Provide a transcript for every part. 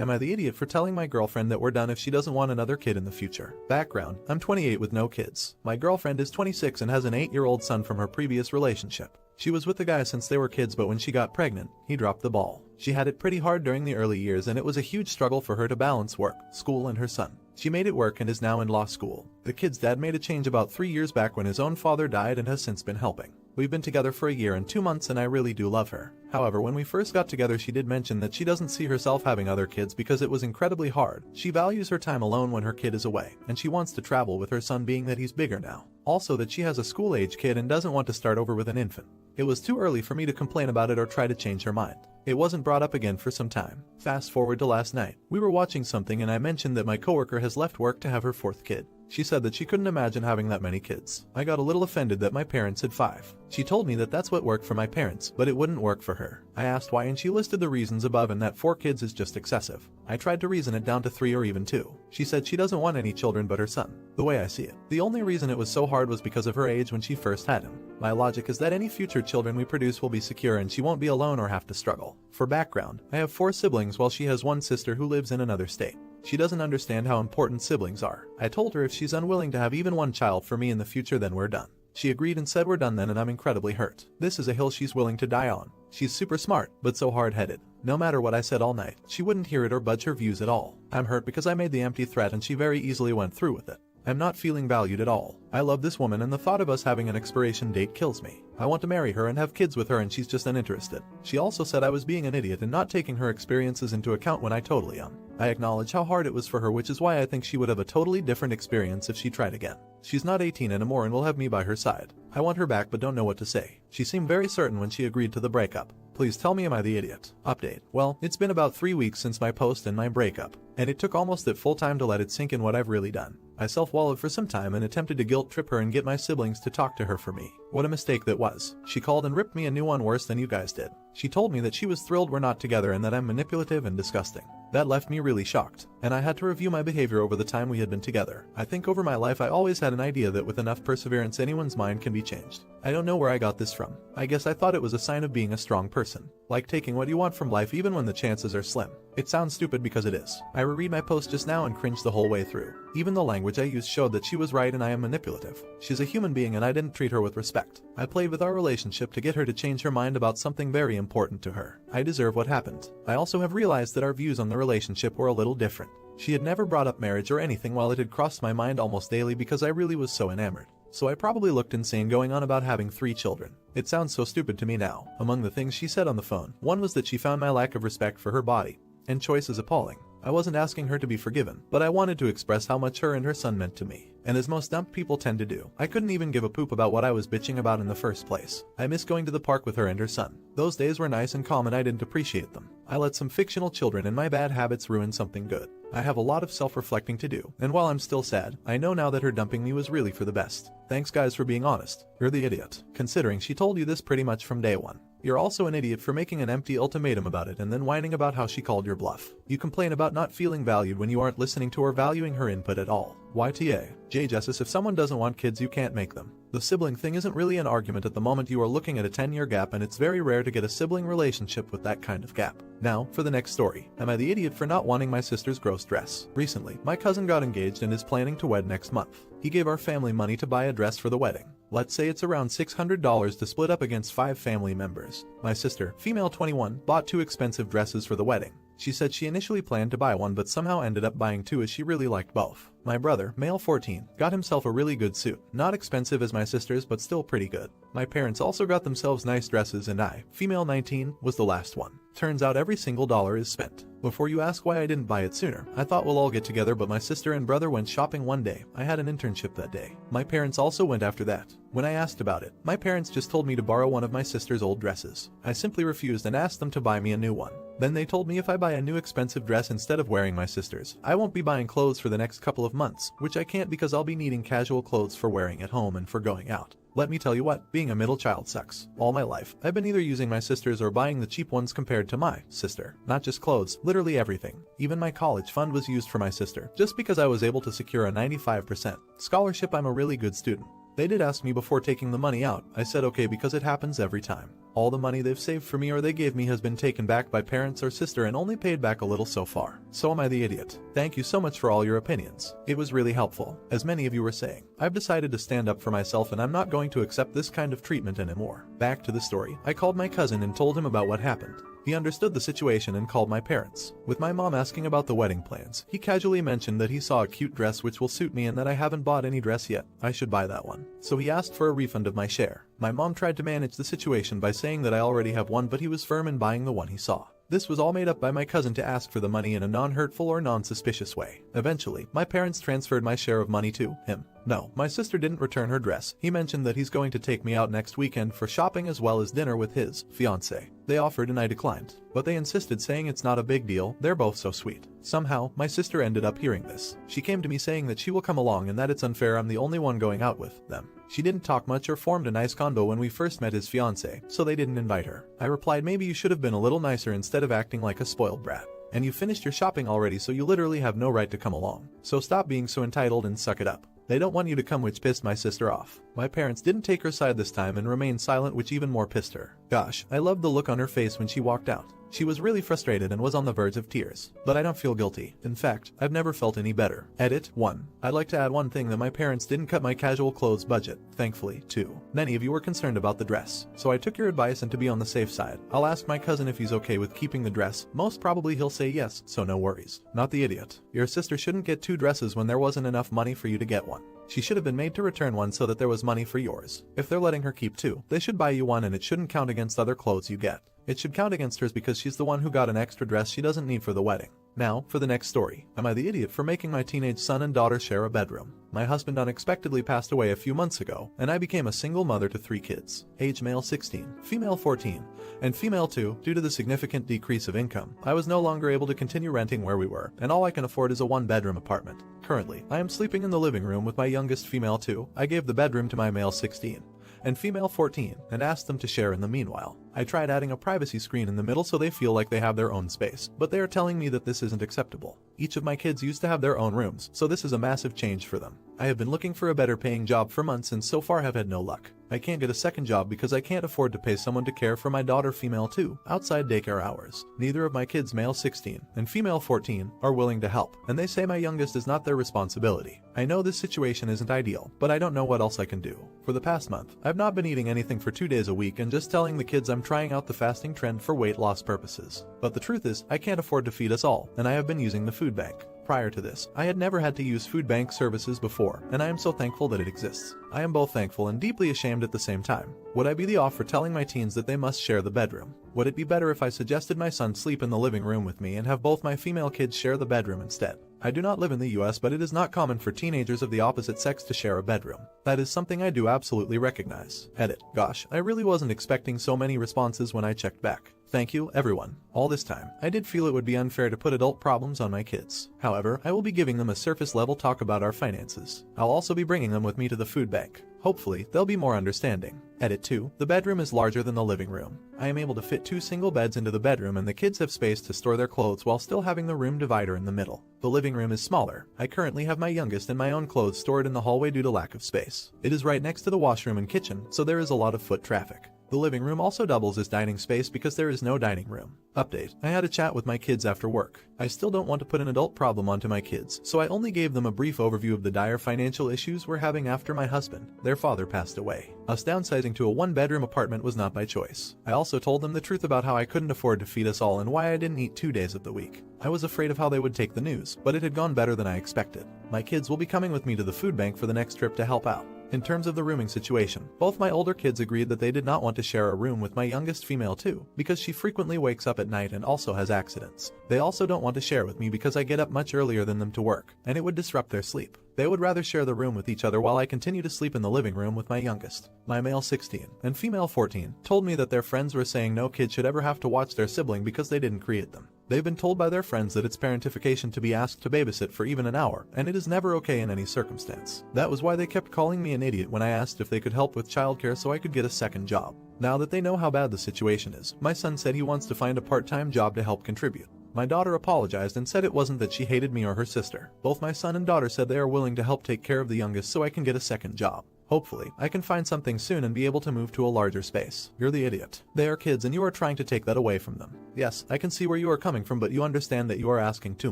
Am I the idiot for telling my girlfriend that we're done if she doesn't want another kid in the future? Background: I'm 28 with no kids. My girlfriend is 26 and has an 8-year-old son from her previous relationship. She was with the guy since they were kids, but when she got pregnant, he dropped the ball. She had it pretty hard during the early years, and it was a huge struggle for her to balance work, school, and her son. She made it work and is now in law school. The kid's dad made a change about 3 years back when his own father died and has since been helping. We've been together for a year and 2 months and I really do love her. However, when we first got together, she did mention that she doesn't see herself having other kids because it was incredibly hard. She values her time alone when her kid is away, and she wants to travel with her son being that he's bigger now. Also that she has a school-age kid and doesn't want to start over with an infant. It was too early for me to complain about it or try to change her mind. It wasn't brought up again for some time. Fast forward to last night. We were watching something and I mentioned that my coworker has left work to have her 4th kid. She said that she couldn't imagine having that many kids. I got a little offended that my parents had 5. She told me that that's what worked for my parents, but it wouldn't work for her. I asked why and she listed the reasons above and that 4 kids is just excessive. I tried to reason it down to 3 or even 2. She said she doesn't want any children but her son. The way I see it, the only reason it was so hard was because of her age when she first had him. My logic is that any future children we produce will be secure and she won't be alone or have to struggle. For background, I have 4 siblings while she has 1 sister who lives in another state. She doesn't understand how important siblings are. I told her if she's unwilling to have even 1 child for me in the future, then we're done. She agreed and said we're done then, and I'm incredibly hurt. This is a hill she's willing to die on. She's super smart, but so hard-headed. No matter what I said all night, she wouldn't hear it or budge her views at all. I'm hurt because I made the empty threat and she very easily went through with it. I'm not feeling valued at all. I love this woman and the thought of us having an expiration date kills me. I want to marry her and have kids with her and she's just uninterested. She also said I was being an idiot and not taking her experiences into account when I totally am. I acknowledge how hard it was for her, which is why I think she would have a totally different experience if she tried again. She's not 18 anymore and will have me by her side. I want her back but don't know what to say. She seemed very certain when she agreed to the breakup. Please tell me, am I the idiot? Update. Well, it's been about 3 weeks since my post and my breakup, and it took almost that full time to let it sink in what I've really done. I self-wallowed for some time and attempted to guilt trip her and get my siblings to talk to her for me. What a mistake that was. She called and ripped me a new one worse than you guys did. She told me that she was thrilled we're not together and that I'm manipulative and disgusting. That left me really shocked, and I had to review my behavior over the time we had been together. I think over my life I always had an idea that with enough perseverance anyone's mind can be changed. I don't know where I got this from. I guess I thought it was a sign of being a strong person. Like taking what you want from life even when the chances are slim. It sounds stupid because it is. I reread my post just now and cringed the whole way through. Even the language I used showed that she was right and I am manipulative. She's a human being and I didn't treat her with respect. I played with our relationship to get her to change her mind about something very important to her. I deserve what happened. I also have realized that our views on the relationship were a little different. She had never brought up marriage or anything while it had crossed my mind almost daily because I really was so enamored. So I probably looked insane going on about having 3 children. It sounds so stupid to me now. Among the things she said on the phone, one was that she found my lack of respect for her body and choice is appalling. I wasn't asking her to be forgiven, but I wanted to express how much her and her son meant to me. And as most dumb people tend to do, I couldn't even give a poop about what I was bitching about in the first place. I miss going to the park with her and her son. Those days were nice and calm and I didn't appreciate them. I let some fictional children and my bad habits ruin something good. I have a lot of self-reflecting to do, and while I'm still sad, I know now that her dumping me was really for the best. Thanks guys for being honest. You're the idiot, considering she told you this pretty much from day one. You're also an idiot for making an empty ultimatum about it and then whining about how she called your bluff. You complain about not feeling valued when you aren't listening to or valuing her input at all. YTA. J. Justice, if someone doesn't want kids you can't make them. The sibling thing isn't really an argument at the moment. You are looking at a 10-year gap and it's very rare to get a sibling relationship with that kind of gap. Now, for the next story. Am I the idiot for not wanting my sister's gross dress? Recently, my cousin got engaged and is planning to wed next month. He gave our family money to buy a dress for the wedding. Let's say it's around $600 to split up against 5 family members. My sister, female 21, bought 2 expensive dresses for the wedding. She said she initially planned to buy one but somehow ended up buying 2 as she really liked both. My brother, male 14, got himself a really good suit. Not expensive as my sister's but still pretty good. My parents also got themselves nice dresses and I, female 19, was the last one. Turns out every single dollar is spent. Before you ask why I didn't buy it sooner, I thought we'll all get together but my sister and brother went shopping one day. I had an internship that day. My parents also went after that. When I asked about it, my parents just told me to borrow one of my sister's old dresses. I simply refused and asked them to buy me a new one. Then they told me if I buy a new expensive dress instead of wearing my sister's, I won't be buying clothes for the next couple of months, which I can't because I'll be needing casual clothes for wearing at home and for going out. Let me tell you what, being a middle child sucks. All my life, I've been either using my sister's or buying the cheap ones compared to my sister. Not just clothes, literally everything. Even my college fund was used for my sister, just because I was able to secure a 95% scholarship. I'm a really good student. They did ask me before taking the money out. I said okay because it happens every time. All the money they've saved for me or they gave me has been taken back by parents or sister and only paid back a little so far. So am I the idiot? Thank you so much for all your opinions. It was really helpful. As many of you were saying, I've decided to stand up for myself and I'm not going to accept this kind of treatment anymore. Back to the story. I called my cousin and told him about what happened. He understood the situation and called my parents. With my mom asking about the wedding plans, he casually mentioned that he saw a cute dress which will suit me and that I haven't bought any dress yet. I should buy that one. So he asked for a refund of my share. My mom tried to manage the situation by saying that I already have one, but he was firm in buying the one he saw. This was all made up by my cousin to ask for the money in a non-hurtful or non-suspicious way. Eventually, my parents transferred my share of money to him. No, my sister didn't return her dress. He mentioned that he's going to take me out next weekend for shopping as well as dinner with his fiancée. They offered and I declined. But they insisted, saying it's not a big deal, they're both so sweet. Somehow, my sister ended up hearing this. She came to me saying that she will come along and that it's unfair I'm the only one going out with them. She didn't talk much or formed a nice convo when we first met his fiancé, so they didn't invite her. I replied, maybe you should have been a little nicer instead of acting like a spoiled brat. And you finished your shopping already, so you literally have no right to come along. So stop being so entitled and suck it up. They don't want you to come, which pissed my sister off. My parents didn't take her side this time and remained silent, which even more pissed her. Gosh, I loved the look on her face when she walked out. She was really frustrated and was on the verge of tears. But I don't feel guilty. In fact, I've never felt any better. Edit 1. I'd like to add one thing, that my parents didn't cut my casual clothes budget, thankfully. 2. Many of you were concerned about the dress, so I took your advice, and to be on the safe side, I'll ask my cousin if he's okay with keeping the dress. Most probably he'll say yes, so no worries. Not the idiot. Your sister shouldn't get 2 dresses when there wasn't enough money for you to get one. She should have been made to return one so that there was money for yours. If they're letting her keep 2, they should buy you one, and it shouldn't count against other clothes you get. It should count against hers because she's the one who got an extra dress she doesn't need for the wedding. Now, for the next story. Am I the idiot for making my teenage son and daughter share a bedroom? My husband unexpectedly passed away a few months ago, and I became a single mother to 3 kids. Age male 16, female 14, and female 2. Due to the significant decrease of income, I was no longer able to continue renting where we were, and all I can afford is a 1-bedroom apartment. Currently, I am sleeping in the living room with my youngest female 2. I gave the bedroom to my male 16 and female 14 and asked them to share in the meanwhile. I tried adding a privacy screen in the middle so they feel like they have their own space, but they are telling me that this isn't acceptable. Each of my kids used to have their own rooms, so this is a massive change for them. I have been looking for a better paying job for months and so far have had no luck. I can't get a second job because I can't afford to pay someone to care for my daughter female 2 outside daycare hours. Neither of my kids male 16 and female 14 are willing to help, and they say my youngest is not their responsibility. I know this situation isn't ideal, but I don't know what else I can do. For the past month, I've not been eating anything for 2 days a week and just telling the kids I'm trying out the fasting trend for weight loss purposes. But the truth is, I can't afford to feed us all, and I have been using the food bank. Prior to this, I had never had to use food bank services before, and I am so thankful that it exists. I am both thankful and deeply ashamed at the same time. Would I be the off for telling my teens that they must share the bedroom? Would it be better if I suggested my son sleep in the living room with me and have both my female kids share the bedroom instead? I do not live in the US, but it is not common for teenagers of the opposite sex to share a bedroom. That is something I do absolutely recognize. Edit. Gosh, I really wasn't expecting so many responses when I checked back. Thank you, everyone. All this time, I did feel it would be unfair to put adult problems on my kids. However, I will be giving them a surface-level talk about our finances. I'll also be bringing them with me to the food bank. Hopefully, they'll be more understanding. Edit 2. The bedroom is larger than the living room. I am able to fit 2 single beds into the bedroom, and the kids have space to store their clothes while still having the room divider in the middle. The living room is smaller. I currently have my youngest and my own clothes stored in the hallway due to lack of space. It is right next to the washroom and kitchen, so there is a lot of foot traffic. The living room also doubles as dining space because there is no dining room. Update. I had a chat with my kids after work. I still don't want to put an adult problem onto my kids, so I only gave them a brief overview of the dire financial issues we're having after my husband, their father, passed away. Us downsizing to a 1-bedroom apartment was not by choice. I also told them the truth about how I couldn't afford to feed us all and why I didn't eat 2 days of the week. I was afraid of how they would take the news, but it had gone better than I expected. My kids will be coming with me to the food bank for the next trip to help out. In terms of the rooming situation, both my older kids agreed that they did not want to share a room with my youngest female too, because she frequently wakes up at night and also has accidents. They also don't want to share with me because I get up much earlier than them to work, and it would disrupt their sleep. They would rather share the room with each other while I continue to sleep in the living room with my youngest. My male 16 and female 14 told me that their friends were saying no kid should ever have to watch their sibling because they didn't create them. They've been told by their friends that it's parentification to be asked to babysit for even an hour, and it is never okay in any circumstance. That was why they kept calling me an idiot when I asked if they could help with childcare so I could get a second job. Now that they know how bad the situation is, my son said he wants to find a part-time job to help contribute. My daughter apologized and said it wasn't that she hated me or her sister. Both my son and daughter said they are willing to help take care of the youngest so I can get a second job. Hopefully, I can find something soon and be able to move to a larger space. You're the idiot. They are kids and you are trying to take that away from them. Yes, I can see where you are coming from, but you understand that you are asking too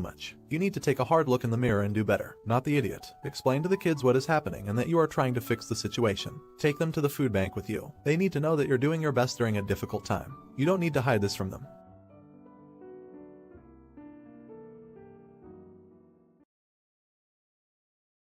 much. You need to take a hard look in the mirror and do better. Not the idiot. Explain to the kids what is happening and that you are trying to fix the situation. Take them to the food bank with you. They need to know that you're doing your best during a difficult time. You don't need to hide this from them.